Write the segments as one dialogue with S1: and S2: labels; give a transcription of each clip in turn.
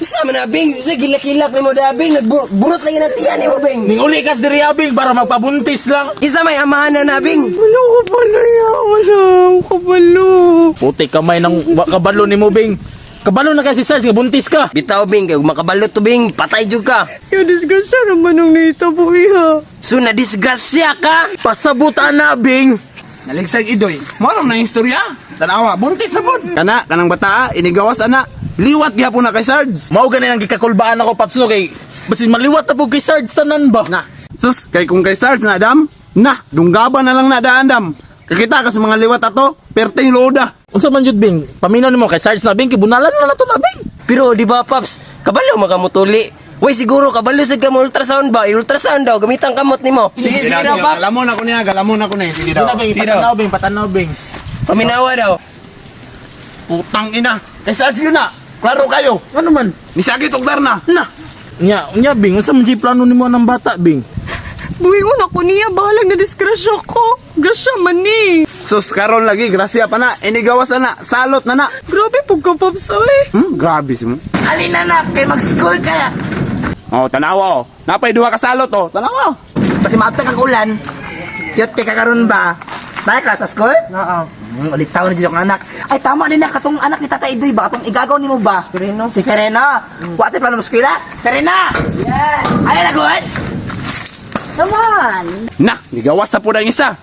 S1: Sama na, Bing. Sa gilak-gilak ni mo da, Bing. Nagburot lagi na tiyan ni mo, Bing.
S2: Ning uli kas diri Bing para magpabuntis lang.
S1: Isa may amahan na, Bing.
S3: Wala ko pala ya. Wala ko kabalo.
S2: Puti kamay ng kabalo ni mo Bing. Kabalo na kasi Sarge, nga buntis ka.
S1: Bitaw, Bing. Kaya makabalot to, Bing. Patay jud ka.
S3: Yung disgrasya naman nung naitabo iha.
S1: So, na-disgrasya ka.
S2: Pasabutan na Bing.
S4: Naligsag idoy. Maram na istorya. Tanawa, buntis na pod. Kana, kanang bata, inigawas ana. Liwat gyapon na kay Sarge.
S2: Mao gani ang gikakulbaan ako Paps no kay basin maliwat na po kay Sarge tanan ba.
S4: Na, sus, kay kung kay Sarge na Adam, na, dunggaban na lang na daan dam. Kakita ka sa mga liwat ato, perting loda.
S2: Unsa man jud Bing? Paminaw nimo kay Sarge na Bing kibunalan na nato na Bing.
S1: Pero, di ba, Paps? Kabalo makamutuli. Way, siguro, kabalo sa kamo ultrasound ba? Ultrasound daw, gamitan kamot ni mo. Sige daw, Paps.
S4: Galamon ako niya, galamon ako niya. Sige daw.
S2: Bing, patanaw Bing.
S1: Paminawa daw.
S4: Putang ina. Kay Sarge yun na. Klaro kayo.
S2: Ano man?
S4: Nisagit og darna.
S2: Na. Nya Bing, unsa man jud plano nimo nang bata Bing?
S3: Buhingon ako niya. Bahalang na disgrasya ko. Grasya man ni.
S4: Sus, karon lagi, grasya pa na. Inigawas na, salot na na.
S3: Grabe po ka, Pops, oy.
S4: Grabe si mo.
S1: Alin na, kay mag-school ka.
S4: Oh, tanawa oh. Napay duha ka salot oh. Tanawa.
S1: Kasi maapta kang ulan. Cute ka karon ba? Balik ka sa school? Oo. Ulit taon na dito ang anak. Ay, tama din na. Katong anak ni Tata Idoy ba? Katong igagaw ni mo ba? Fereno. Si Fereno. Kuwate pa na mo eskwela? Ferena! Yes! Ay, na good? Saman!
S4: Na, nigawas sa po ang isa.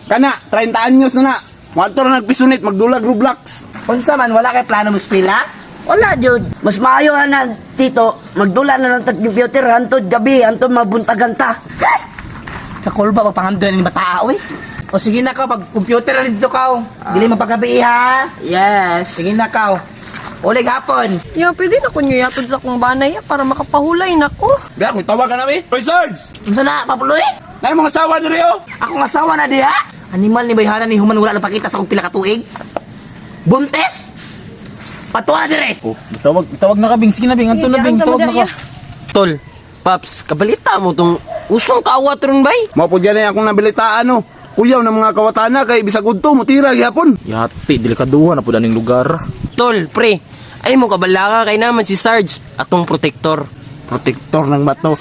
S4: Kana, 30 anyos na na. Motor na nagpisunit, magdulag Roblox.
S1: Unsa man, wala kay plano mo eskwela? Wala, Jud. Mas maayo na tito. Magdula na ng computer. Hantod gabi. Hantod mabuntagan ta. Kakulba, pagpangandoan ni bataa, oy. O sige na ka, pag computer na dito ka. Dili mapagabi ha. Yes. Sige na ka. Ulig hapon.
S3: Ya, pwede na ko niyo yatod sa akong banay para makapahulay na ko.
S4: Biya, kung tawag ka namin. Hoy, Sarge!
S1: Unsa na, papuloy?
S4: Na mga asawa diri oh.
S1: Akong asawa na diha. Animal ni bayhana ni human wala na pakita sa akong pila ka tuig. Buntes? Patuwa dire.
S2: Oh, tawag na ka Bing, sige na Bing, anto na Bing, tawag na ka.
S1: Tol, Paps, kabalita mo tong usong kawat ron bay.
S4: Mao po dyan akong nabilitaan oh. Kuyaw ng mga kawatana kay bisag udto mo tira gyapon.
S2: Yati, delikaduhan na po daning lugar.
S1: Tol, pre, ay mo kabalaka kay naman si Sarge atong protektor.
S4: Protektor ng bato.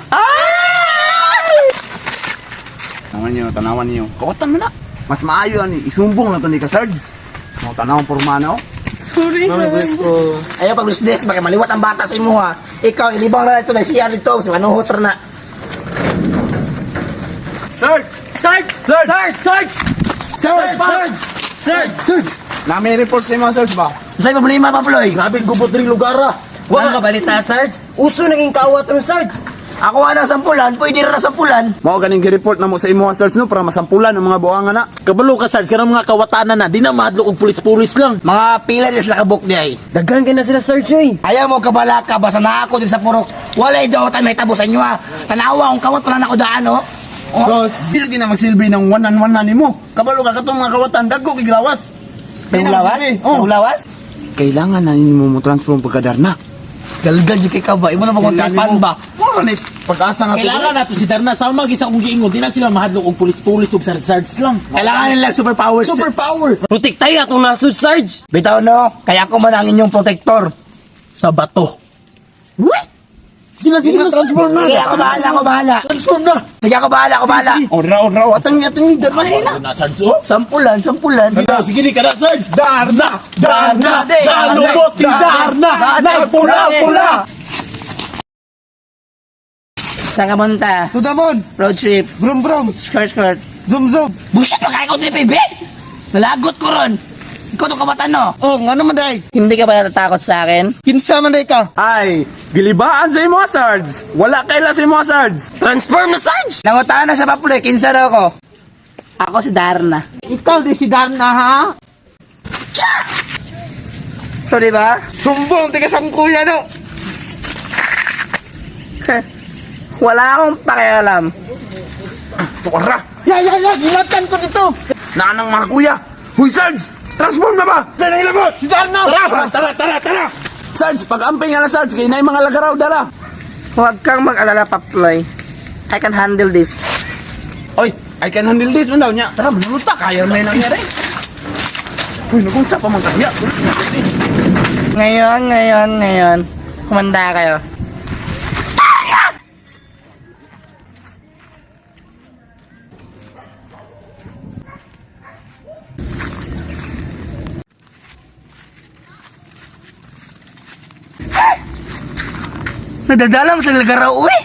S4: Tanawan niyo. Kawatan mo na. Mas maayo ani isumbong na to ni ka Sarge. Mo tanawon pormana oh.
S3: Sorry,
S1: Ayaw pag lusdes, baka maliwat ang bata sa imo ha. Ikaw, ilibang na ito na siya dito, si manuhot na.
S4: Sarge!
S2: Sarge! Sarge! Sarge!
S4: Sarge!
S2: Sarge! Sarge!
S4: Sarge! Na may report sa mga Sarge ba?
S1: Sa'yo problema, Papuloy?
S2: Grabe gubot ring lugar ah.
S1: Wala ka balita, Sarge? Uso naging kawat ron, Sarge. Ako ana sampulan, pwede na sampulan.
S4: Mao ganing gi-report na mo sa imo Sarge no para masampulan ang mga buangan na.
S2: Kabalo ka Sarge, kanang mga kawatanan na, di na mahadlok og pulis-pulis lang.
S1: Mga pila na sila kabuk di ay. Daghan ka na sila, Sarge, oy. Ayaw mo kabalaka, basta na ako din sa purok. Walay daw tayo may tabo sa inyo ha. Tanawa, kung kawat wala na ako daan, oh.
S4: So, dili na magsilbi ng one-on-one na nimo. Kabalo ka katong mga kawatan dagko kay gilawas.
S1: Tagulawas?
S4: Oh.
S1: Tagulawas?
S4: Kailangan na nimo mo transform pagkadarna.
S1: Galgal yung kay ka ba? Imo na bang tripan ba?
S4: Mura ni pag-asa na
S2: Kailangan nato si Darna sa mag-isa kong giingon, di na sila mahadlok og pulis-pulis ug Sarge lang.
S1: Kailangan nila superpowers.
S4: Superpower.
S1: Protektay atong nasud, Sarge. Bitaw no, kaya ako man ang inyong protektor.
S2: Sa bato.
S1: What?
S2: Sige na, transform na.
S1: Sige, ako bahala.
S2: Transform na.
S1: Sige, ako bahala.
S4: Raw. Atang darna na.
S2: Na Sarge oh.
S1: Sampulan.
S2: Sige ni kada Sarge.
S4: Darna.
S2: Dalubot ni Darna. Nagpula-pula.
S1: Saan ka punta?
S4: Tudamon.
S1: Road trip.
S4: Brum.
S1: Skirt.
S4: Zum.
S1: Buset, magkaya ko trip, baby! Nalagot ko ron. Ikaw itong kabatan, no?
S4: Oh, nga naman day.
S1: Hindi ka ba natatakot sa akin?
S4: Kinsa man day ka? Ay, gilibaan sa imo Sarge. Wala kaila sa imo Sarge.
S1: Transform na, Sarge! Nangutaan na sa papuloy. Kinsa daw ko? Ako si Darna.
S4: Ikaw di si Darna ha?
S1: So, di ba?
S4: Sumbong tiga sang kuya no.
S1: Wala akong pakialam.
S4: Tora. Ya, gilatan ko dito. Nanang mga kuya. Huy Sarge, transform na ba? Sana ilabot. Si Darna. Tara. Sarge, pag-amping nga na Sarge, kaya na yung mga lagaraw dala.
S1: Huwag kang mag-alala, papuloy. I can handle this.
S4: Oy, I can handle this man daw niya. Tara, manuta, kaya may nangyari. Uy, nagunsa pa man kaya.
S1: Ngayon, Kumanda kayo. Nadadala mo sa lagaraw, uy!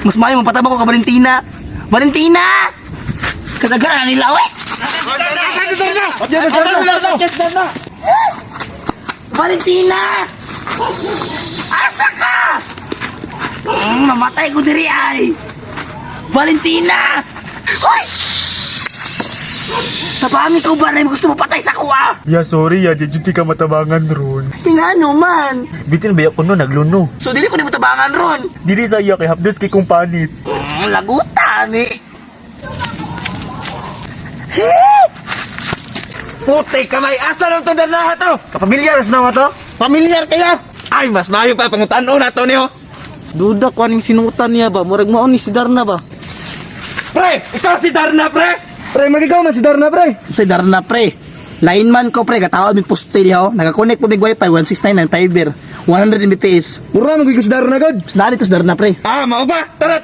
S1: Mas mayo mapatama ko ka Valentina. Valentina! Kadagara nila, uy! Valentina! Asa ka? Mamatay ko diri ay! Valentina! Uy! Tapami ko ba na yung gusto mo patay sa kuwa?
S5: Ya, sorry ya, di ka matabangan ron.
S1: Tingano man!
S5: Bitin ba ko no, nagluno.
S1: So dili ko ni matabangan ron.
S5: Dili sa iya, kay hapdos kay kumpanit.
S1: Lagutan eh!
S4: Puti kamay, asa lang to danaha to? Kapamilyar na mo to? Pamilyar kaya? Ay, mas mayo pa pangutan-o na to niyo.
S1: Duda ko aning sinutan niya ba? Murag mo ni si Darna ba?
S4: Pre, ikaw si Darna, pre! Pre, magigaw man si Darna, pre!
S1: Si Darna pre. Lineman ko pre, katawa mi poste diha. Naka-connect po big wifi 169 fiber. 100 Mbps.
S4: Mura, magigaw si Darna, God!
S1: Nari to si Darna pre.
S4: Ah, mao ba? Tara!